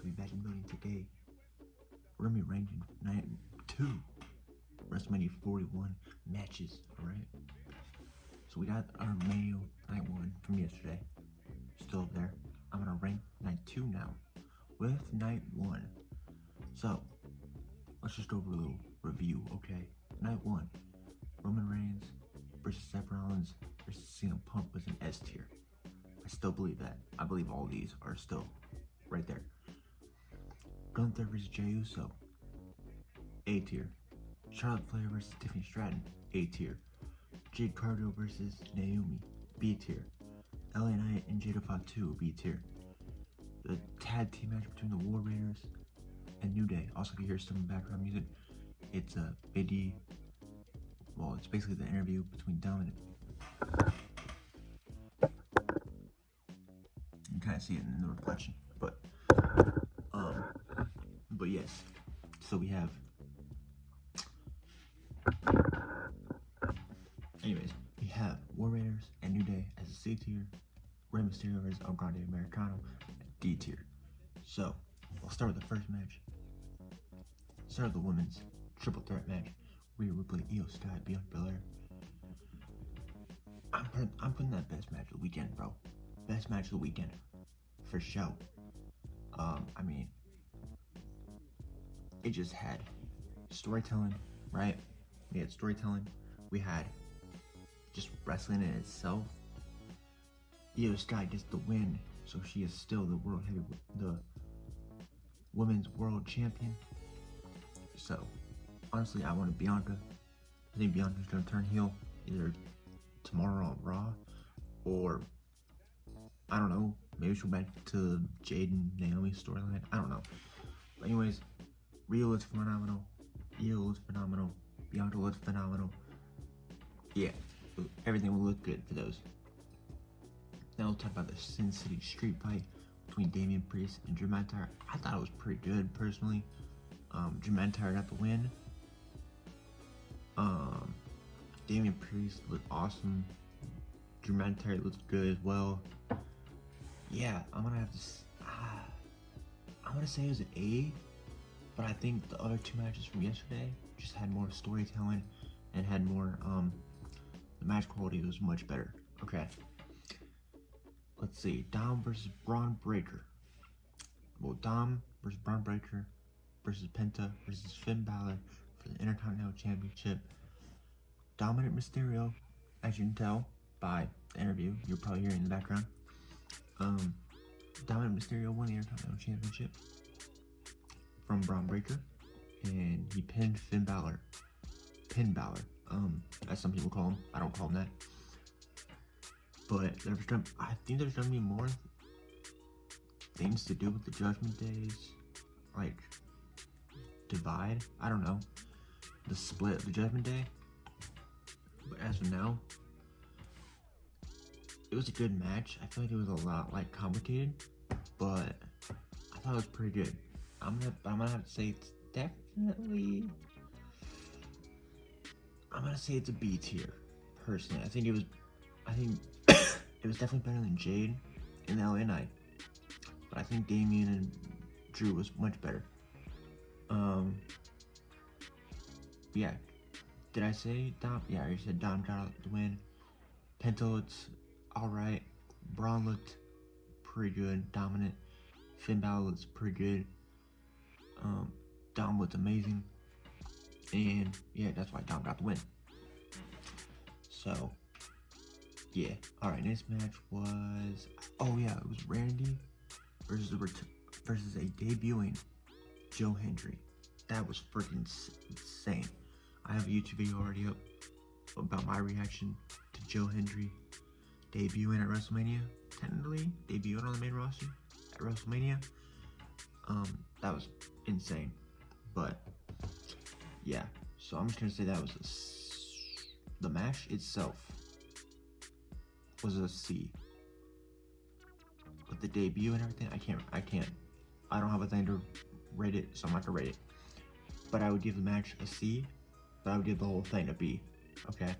we back in the building today. We're gonna be ranking night 2, WrestleMania 41 matches, alright? So we got our manual night 1 from yesterday, still up there. I'm gonna rank night 2 now, with night 1. So, let's just go over a little review, okay? Night 1, Roman Reigns versus Seth Rollins versus CM Punk was an S tier. I still believe that. I believe all these are still right there. Gunther versus Jey Uso, A tier. Charlotte Flair versus Tiffany Stratton, A tier. Jade Cargill versus Naomi, B tier. LA Knight and Jada Fatu, B tier. The tag team match between the War Raiders and New Day. Also, you hear some background music. It's Big D. Well, it's basically the interview between Dominic. You kind of see it in the reflection, but yes. So we have. Anyways, we have War Raiders and New Day as a C tier, Rey Mysterio versus El Grande Americano at D tier. So, we'll start with the first match. Start with the women's triple threat match. Rhea Ripley, Io Sky, Bianca Belair. I'm putting that best match of the weekend, bro. Best match of the weekend, for sure. I mean, it just had storytelling, right? We had storytelling. We had just wrestling in itself. Io Sky gets the win, so she is still the women's world champion. So, honestly, I wanted Bianca. I think Bianca's gonna turn heel either tomorrow on Raw, or I don't know, maybe she'll back to Jade and Naomi's storyline. I don't know. But anyways, Rhea looks phenomenal. Io looks phenomenal. Bianca looks phenomenal. Yeah, everything will look good for those. Now we'll talk about the Sin City street fight between Damian Priest and Drew McIntyre. I thought it was pretty good, personally. Drew McIntyre got the win. Damian Priest looked awesome. Drew McIntyre looked good as well. Yeah, I'm gonna have to. I'm gonna say it was an A, but I think the other 2 matches from yesterday just had more storytelling and had more. The match quality was much better. Okay. Let's see. Dom versus Braun Breaker. Well, Dom versus Braun Breaker versus Penta versus Finn Balor for the Intercontinental Championship. Dominic Mysterio, as you can tell by the interview, you're probably hearing in the background. Dominic Mysterio won the Intercontinental Championship from Braun Breaker, and he pinned Finn Balor. As some people call him. I don't call him that. But I think there's gonna be more things to do with the Judgment Days, like divide. I don't know, the split of the Judgment Day. But as of now, it was a good match. I feel like it was a lot complicated, but I thought it was pretty good. I'm gonna have to say it's definitely. I'm gonna say it's a B tier, personally. I think it was definitely better than Jade and LA Knight, but I think Damian and Drew was much better. Yeah. Did I say Dom? Yeah, I already said Dom got the win. Penta looked alright. Braun looked pretty good, dominant. Finn Balor looks pretty good. Dom looked amazing. And yeah, that's why Dom got the win. So, yeah. Alright, next match was. Oh yeah, it was Randy versus a debuting Joe Hendry. That was freaking insane. I have a YouTube video already up about my reaction to Joe Hendry debuting at WrestleMania. Technically, debuting on the main roster at WrestleMania. That was insane. But yeah, so I'm just gonna say that was the match itself was a C. But the debut and everything, I don't have a thing to rate it, so I'm not gonna rate it. But I would give the match a C, but I would give the whole thing a B. Okay.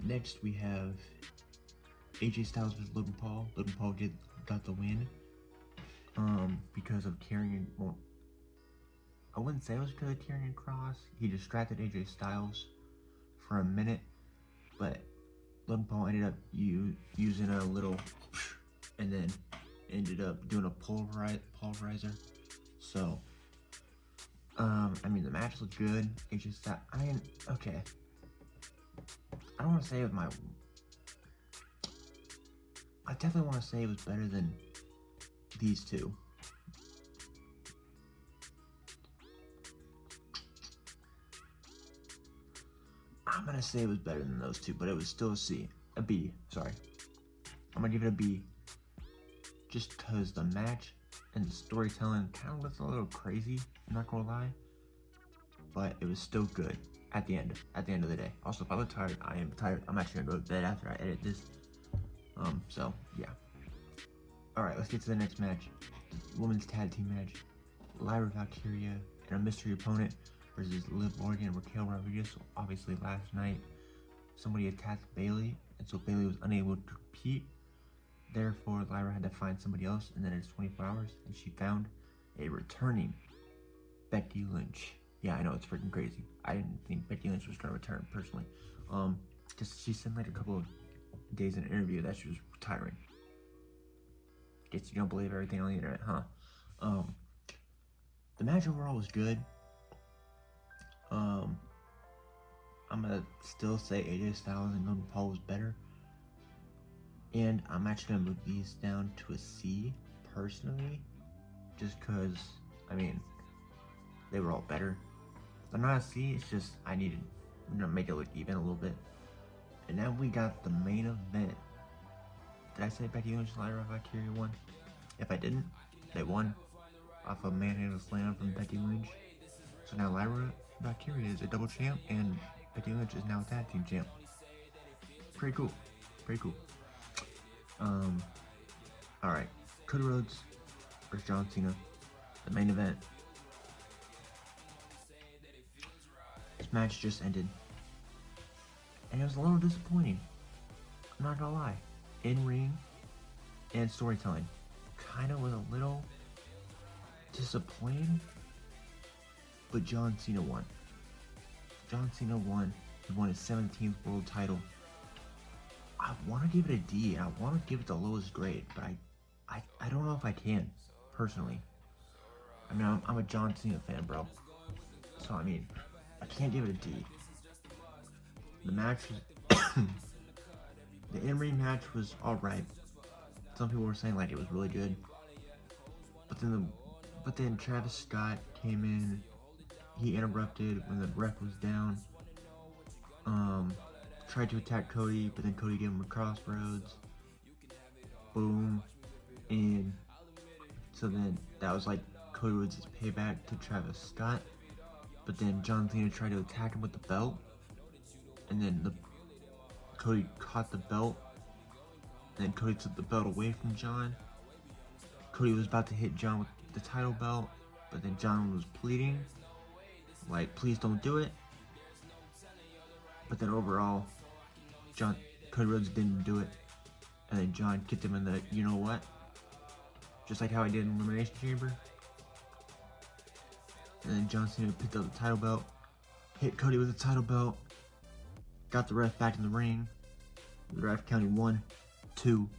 Next we have AJ Styles versus Logan Paul. Logan Paul got the win. Because of Karrion. Well, I wouldn't say it was because of Karrion Kross. He distracted AJ Styles for a minute, but Logan Paul ended up using a little, and then ended up doing a pulverizer. So, I mean, the match looked good. It's just that okay. I don't want to say it was my. I definitely want to say it was better than these two. I'm gonna say it was better than those two, but it was still a B. Sorry, I'm gonna give it a B, just cause the match and the storytelling kind of was a little crazy. I'm not gonna lie, but it was still good at the end. At the end of the day. Also, if I look tired, I am tired. I'm actually gonna go to bed after I edit this. So yeah. All right, let's get to the next match. The women's tag team match. Lyra Valkyria and a mystery opponent versus Liv Morgan and Raquel Rodriguez. So obviously last night somebody attacked Bayley, and so Bayley was unable to compete. Therefore, Lyra had to find somebody else, and then it's 24 hours, and she found a returning Becky Lynch. Yeah, I know, it's freaking crazy. I didn't think Becky Lynch was gonna return personally. Because she said like a couple of days in an interview that she was retiring. Guess you don't believe everything on the internet, huh? The match overall was good. I'm gonna still say AJ Styles and Logan Paul was better. And I'm actually gonna move these down to a C, personally. Just cause, I mean, they were all better. They're not a C, it's just, I needed to make it look even a little bit. And now we got the main event. Did I say Becky Lynch and Lyra Valkyria won? If I didn't, they won off a manhandle slam from Becky Lynch. So now Lyra Valkyria is a double champ, and Becky Lynch is now a tag team champ. Pretty cool. Pretty cool. Alright. Cody Rhodes versus John Cena. The main event. This match just ended. And it was a little disappointing. I'm not gonna lie. In-ring and storytelling kinda was a little disappointing. But John Cena won. John Cena won. He won his 17th world title. I want to give it a D, and I want to give it the lowest grade, but I don't know if I can, personally. I mean, I'm a John Cena fan, bro. So, I mean, I can't give it a D. The match was... the in-ring match was alright. Some people were saying, like, it was really good. But then Travis Scott came in. He interrupted when the ref was down. Tried to attack Cody, but then Cody gave him a crossroads. Boom. And so then that was like Cody Rhodes' payback to Travis Scott. But then John Cena tried to attack him with the belt. And then Cody caught the belt. And then Cody took the belt away from John. Cody was about to hit John with the title belt, but then John was pleading, like, please don't do it. But then overall, Cody Rhodes didn't do it, and then John kicked him in the, you know what? Just like how he did in Elimination Chamber. And then John Cena picked up the title belt, hit Cody with the title belt, got the ref back in the ring. The ref counted 1, 2,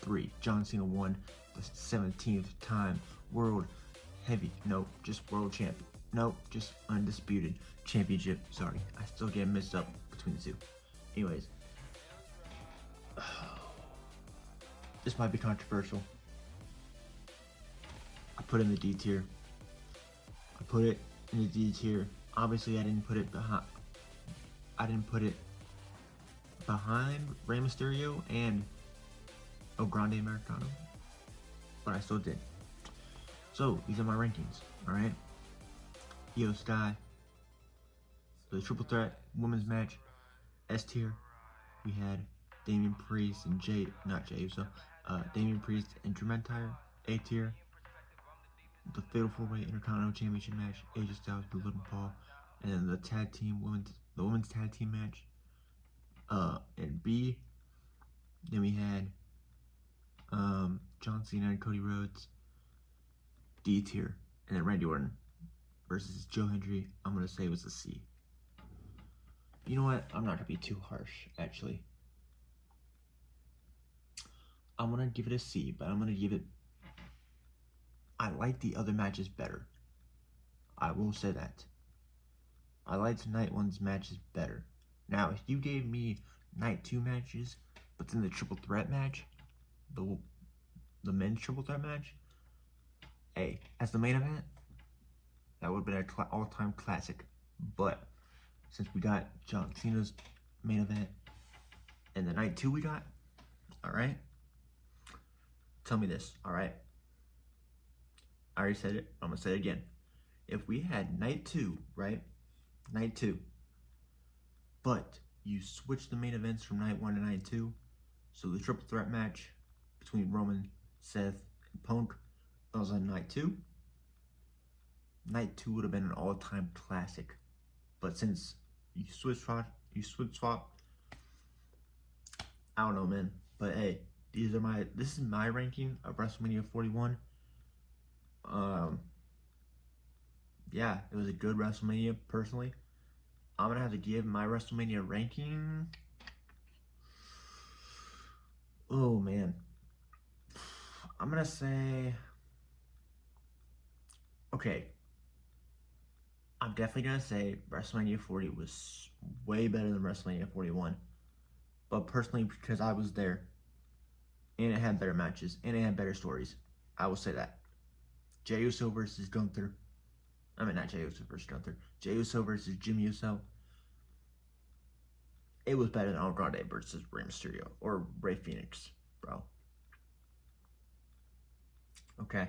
3. John Cena won the 17th time world champ. No, just undisputed championship. Sorry, I still get mixed up between the two. Anyways, this might be controversial. I put it in the D tier. I put it in the D tier. Obviously, I didn't put it behind Rey Mysterio and El Grande Americano, but I still did. So these are my rankings. All right. Io Sky, the triple threat women's match, S tier. We had Damian Priest and Damian Priest and Drew McIntyre. A tier. The Fatal 4-Way Intercontinental Championship match, AJ Styles and Logan Paul, and then the women's tag team match. In B, then we had John Cena and Cody Rhodes, D tier. And then Randy Orton versus Joe Hendry, I'm going to say it was a C. You know what? I'm not going to be too harsh, actually. I'm going to give it a C, but I'm going to give it... I like the other matches better. I will say that. I liked night one's matches better. Now, if you gave me night 2 matches, but then the triple threat match, the men's triple threat match, hey, as the main event, that would have been an all-time classic. But since we got John Cena's main event and the night 2 we got, alright? Tell me this, alright? I already said it, I'm going to say it again. If we had night 2, right? Night 2. But you switch the main events from night 1 to night 2. So the triple threat match between Roman, Seth, and Punk, that was on night 2. Night 2 would have been an all-time classic. But since you switch swap, I don't know, man. But hey, this is my ranking of WrestleMania 41. Yeah, it was a good WrestleMania, personally. I'm going to have to give my WrestleMania ranking... Oh, man. I'm going to say... Okay. I'm definitely going to say WrestleMania 40 was way better than WrestleMania 41. But personally, because I was there, and it had better matches, and it had better stories, I will say that. Jey Uso versus Gunther. I mean, not Jey Uso versus Gunther. Jey Uso versus Jimmy Uso. It was better than Andrade versus Rey Mysterio. Or Rey Fenix, bro. Okay.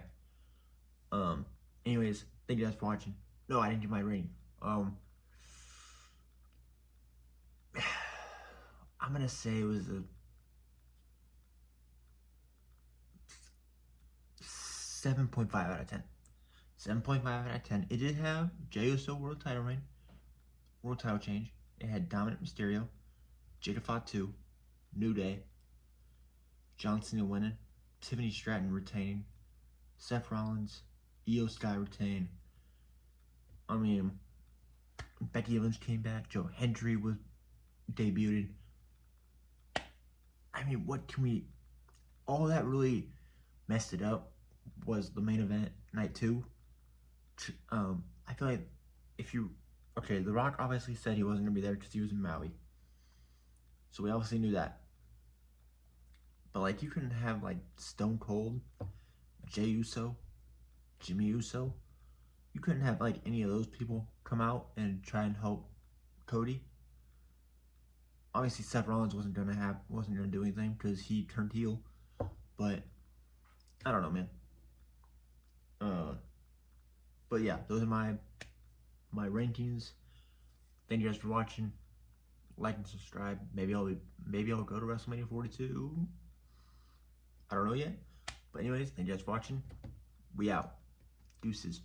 Anyways, thank you guys for watching. No, I didn't give my rating. I'm gonna say it was a 7.5 out of 10. 7.5 out of 10. It did have Jey Uso world title reign, world title change. It had Dominic Mysterio, Jada Fatu, New Day, John Cena winning, Tiffany Stratton retaining, Seth Rollins, Io Sky retain. I mean, Becky Lynch came back. Joe Hendry was debuted. I mean, what can we... All that really messed it up was the main event, night 2. I feel like if you... Okay, The Rock obviously said he wasn't going to be there because he was in Maui. So we obviously knew that. But, like, you couldn't have, like, Stone Cold, Jey Uso, Jimmy Uso. You couldn't have, like, any of those people come out and try and help Cody. Obviously, Seth Rollins wasn't gonna do anything because he turned heel. But I don't know, man. But yeah, those are my rankings. Thank you guys for watching. Like and subscribe. Maybe I'll go to WrestleMania 42. I don't know yet. But anyways, thank you guys for watching. We out. Deuces.